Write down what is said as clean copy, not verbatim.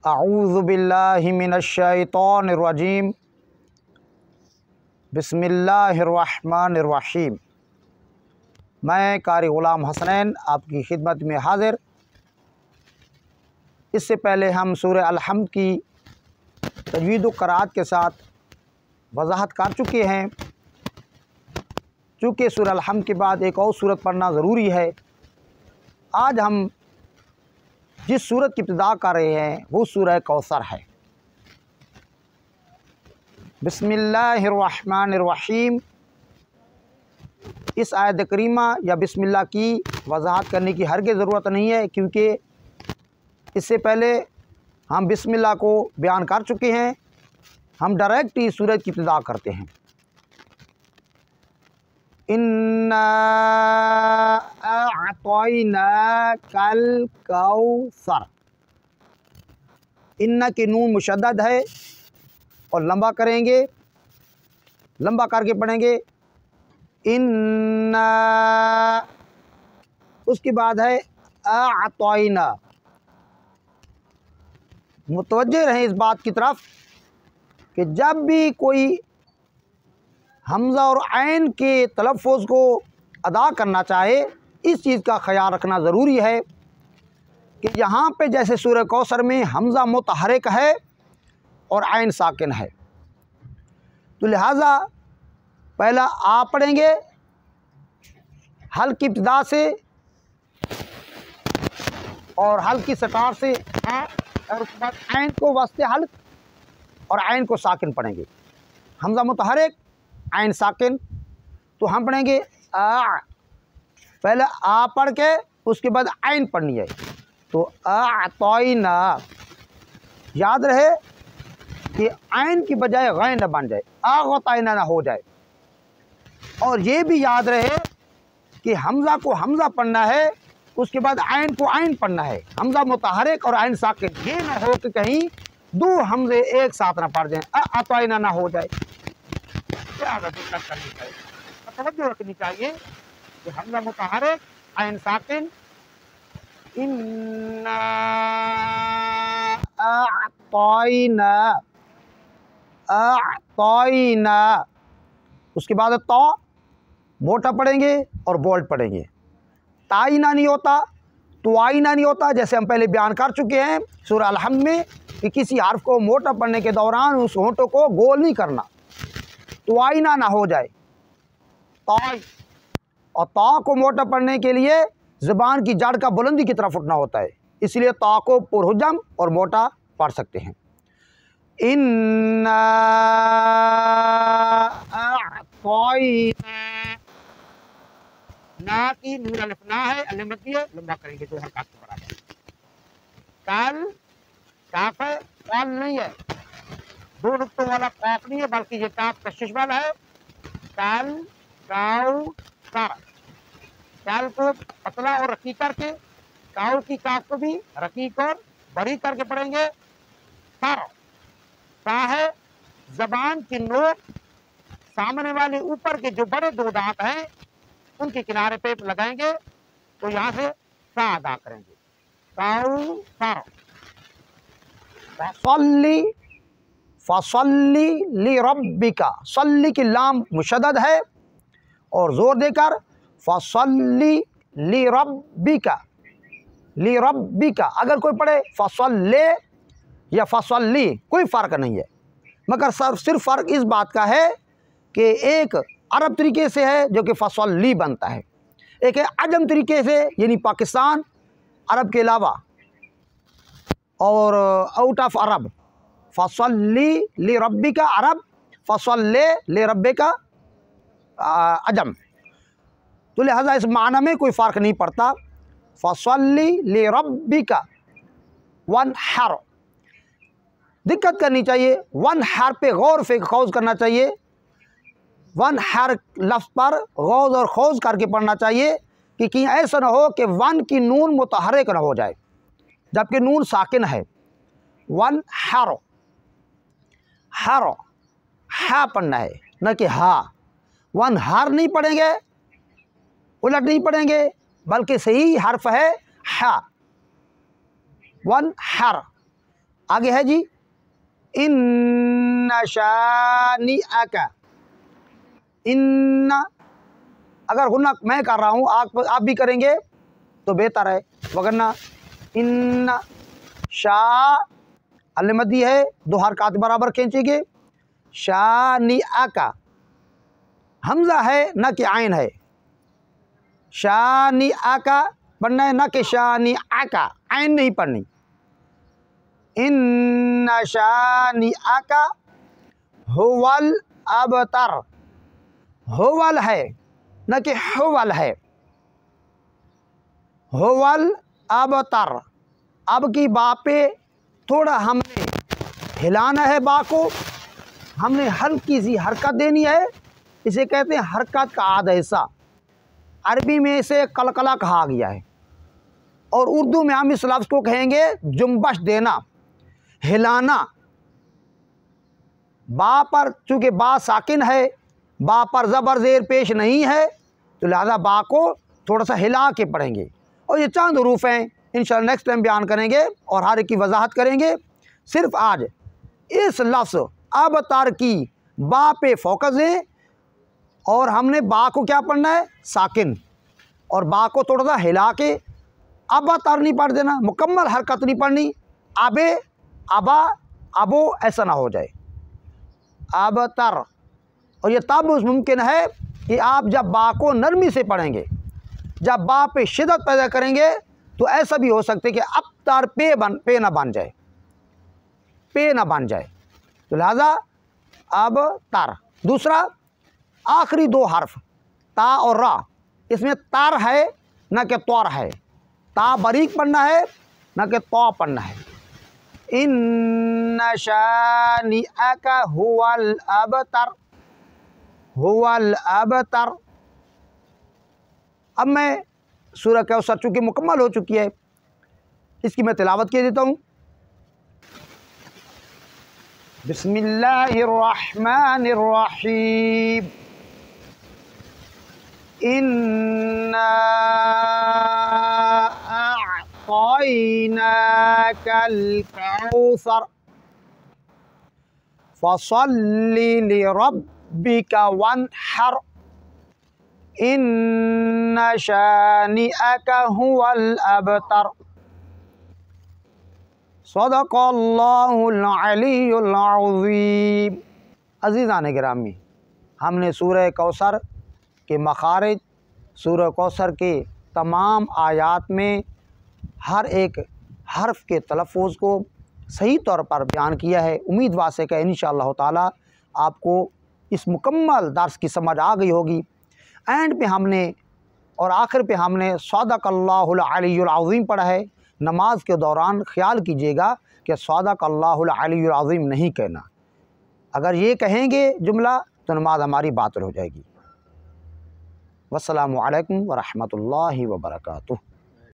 अऊज़ु बिल्लाहि मिनश्शैतानिर्रजीम बिस्मिल्लाहिर्रहमानिर्रहीम। मैं कारी ग़ुलाम हसनैन आपकी खिदमत में हाज़िर। इससे पहले हम सूरह अल-हम्द की तजवीद व क़राअत के साथ वज़ाहत कर चुके हैं। चूँकि सूरह अल-हम्द के बाद एक और सूरत पढ़ना ज़रूरी है। आज हम जिस सूरत की इब्तिदा कर रहे हैं वो सूरह कौसर है। बिस्मिल्लाहिर्रहमानिर्रहीम। इस आयत करीमा या बिस्मिल्लाह की वज़ाहत करने की हरगिज़ ज़रूरत नहीं है, क्योंकि इससे पहले हम बिस्मिल्लाह को बयान कर चुके हैं। हम डायरेक्ट ही सूरत की इब्तिदा करते हैं। इन्ना अअतैनाकल कौसर। इन्ना की नून मुशद्दद है और लंबा करेंगे, लंबा करके पढ़ेंगे इन्ना। उसके बाद है अअतैना। मुतवज्जे रहें इस बात की तरफ कि जब भी कोई हमज़ा और ऐन के तलफ़्फ़ुज़ को अदा करना चाहे, इस चीज़ का ख्याल रखना ज़रूरी है कि यहाँ पे जैसे सूरह कौसर में हमज़ा मुतहर्रिक है और ऐन साकिन है, तो लिहाजा पहला आ पढ़ेंगे हल की इब्तिदा से और हल की सटार से आ, और उसके बाद ऐन को वास्ते हल और ऐन को साकिन पढ़ेंगे। हमज़ा मुतहर्रिक ऐन साकिन, तो हम पढ़ेंगे आ। पहले आ पढ़ के उसके बाद ऐन पढ़नी है, तो अअतैना। याद रहे कि ऐन की बजाय गैन न बन जाए, अअतैना ना हो जाए। और ये भी याद रहे कि हमज़ा को हमज़ा पढ़ना है, उसके बाद ऐन को ऐन पढ़ना है। हमज़ा मुतहर्रिक और ऐन साकिन, ये ना हो कि कहीं दो हमज़े एक साथ ना पढ़ जाएं, अअतैना ना हो जाए। दिक्कत करनी चाहिए, तवज्जो रखनी चाहिए कि हमज़ा मुतहर्रिक ऐन साकिन। इन्ना अअतैना, अअतैना। उसके बाद तो मोटा पढ़ेंगे और बोल्ड पढ़ेंगे। ताइना नहीं होता, तुआइना नहीं होता। जैसे हम पहले बयान कर चुके हैं सूरह अल-हम्द में कि किसी हर्फ को मोटा पढ़ने के दौरान उस होंठों को गोल नहीं करना, तुआइना ना हो जाए। ताई और ता को मोटा पढ़ने के लिए ज़बान की जड़ का बुलंदी की तरफ उठना होता है, इसलिए ता को पुरहुजम और मोटा पढ़ सकते हैं। इन्ना अअतैना। ना की नून अलिफ ना है, अलिफ मद्दी है, लंबा करेंगे तो हरकत के बराबर। कल काफ है, कल नहीं है, दो नुक्तों वाला काफ नहीं है, बल्कि ये काफ कशिश वाला है। कल काउ का, कल को पतला और रकीक करके, काउ की काफ को भी रकीक और बारीक करके पढ़ेंगे। सर सा है, जबान की नोक सामने वाले ऊपर के जो बड़े दो दांत हैं उनके किनारे पे लगाएंगे, तो यहाँ से सा अदा करेंगे। Cow sir. फसल्ली, फसल्ली ली रब्बिका। सल्ली की लाम मुशद्दद है और ज़ोर देकर फसल्ली ली रब्बिका, ली रब्बिका। अगर कोई पढ़े फसल्ले या फसल्ली कोई फ़र्क नहीं है, मगर सिर्फ फ़र्क इस बात का है कि एक अरब तरीके से है जो कि फसल्ली बनता है, एक है अजम तरीके से यानी पाकिस्तान अरब के अलावा और आउट ऑफ अरब। फसल्ली ली रब्बिका अरब, फसल्ले ली रब्बिका अजम। तो लिहाजा इस माना में कोई फ़र्क नहीं पड़ता। फसल्ली ली रब्बिका वनहर। दिक्कत करनी चाहिए, वन हर पे गौर से खौज करना चाहिए। वन हर लफ्ज़ पर गौज और खौज करके पढ़ना चाहिए कि कहीं ऐसा ना हो कि वन की नून मुतहर्रिक ना हो जाए जबकि नून साकिन है। वन हर, हर हा पढ़ना है, न कि हा। वन हर नहीं पढ़ेंगे, उलट नहीं पढ़ेंगे, बल्कि सही हर्फ है हा। वन हर। आगे है जी इन्ना शानिअका, इन्ना अगर गुन्ना मैं कर रहा हूँ आप भी करेंगे तो बेहतर है, वगरना इन्ना अल्मदी है, 2 हरकत बराबर खींचेंगे। शानिअका हमजा है न कि आइन है, शानिअका पढ़ना है न कि शानिअका, आइन नहीं पढ़नी। इन्ना शानिअका हुवल अबतर, हुवल है न कि हुवल है, हुवल अबतर। अब की बा पे थोड़ा हमने हिलाना है, बा को हमने हल्की सी हरकत देनी है, इसे कहते हैं हरकत का आधा हिस्सा। अरबी में इसे कलकला कहा गया है और उर्दू में हम इस लफ्ज़ को कहेंगे जुम्बश देना, हिलाना। बा पर चूँकि बा साकिन है, बा पर ज़बर ज़ेर पेश नहीं है, तो लिहाजा बा को थोड़ा सा हिला के पढ़ेंगे। और ये चंद हरूफ हैं, इंशाअल्लाह नेक्स्ट टाइम बयान करेंगे और हर एक की वजाहत करेंगे। सिर्फ आज इस लफ्ज़ अबतर की बा पे फोकस दें और हमने बा को क्या पढ़ना है, साकिन, और बा को थोड़ा सा हिला के अबतर नहीं पढ़ देना, मुकम्मल हरकत नहीं पढ़नी, अबे अबा अबो ऐसा ना हो जाए, अबतर। और ये तब मुमकिन है कि आप जब बा को नरमी से पढ़ेंगे, जब बा पे शिद्दत पैदा करेंगे तो ऐसा भी हो सकता है कि अबतर पे ना बन जाए, पे ना बन जाए, तो लिहाजा अबतर। दूसरा आखिरी 2 हर्फ ता और रा, इसमें तर है न कि तौर है, ता बारीक पढ़ना है न कि तौ पढ़ना है। इन्ना शानिअका हुवल अबतर, हुवल अबतर। अब मैं सूरह कौसर चूँकि मुकम्मल हो चुकी है, इसकी मैं तिलावत कर देता हूँ। बिस्मिल्लाहिर्रहमानिर्रहीम। इन्ना अअतैनाकल कौसर फसल्लि लिरब्बिका वन्हर इन्ना शानिअका हुवल अबतर। सदक़ल्लाहुल अलीयुल अज़ीम। अज़ीज़ान गिरामी, हमने सूरह कौसर के मखारिज, सूरह कौसर के तमाम आयात में हर एक हर्फ के तलफ़ुज़ को सही तौर पर बयान किया है। उम्मीद वासे का इंशाअल्लाह ताला आपको इस मुकम्मल दर्स की समझ आ गई होगी। एंड पे हमने और आखिर पे हमने सदक़ल्लाहुल अलीयुल अज़ीम पढ़ा है। नमाज के दौरान ख्याल कीजिएगा कि सदक़ल्लाहुल अलीयुल अज़ीम नहीं कहना, अगर ये कहेंगे जुमला तो नमाज हमारी बातिल हो जाएगी। वस्सलामु अलैकुम व रहमतुल्लाहि व बरकातुहू।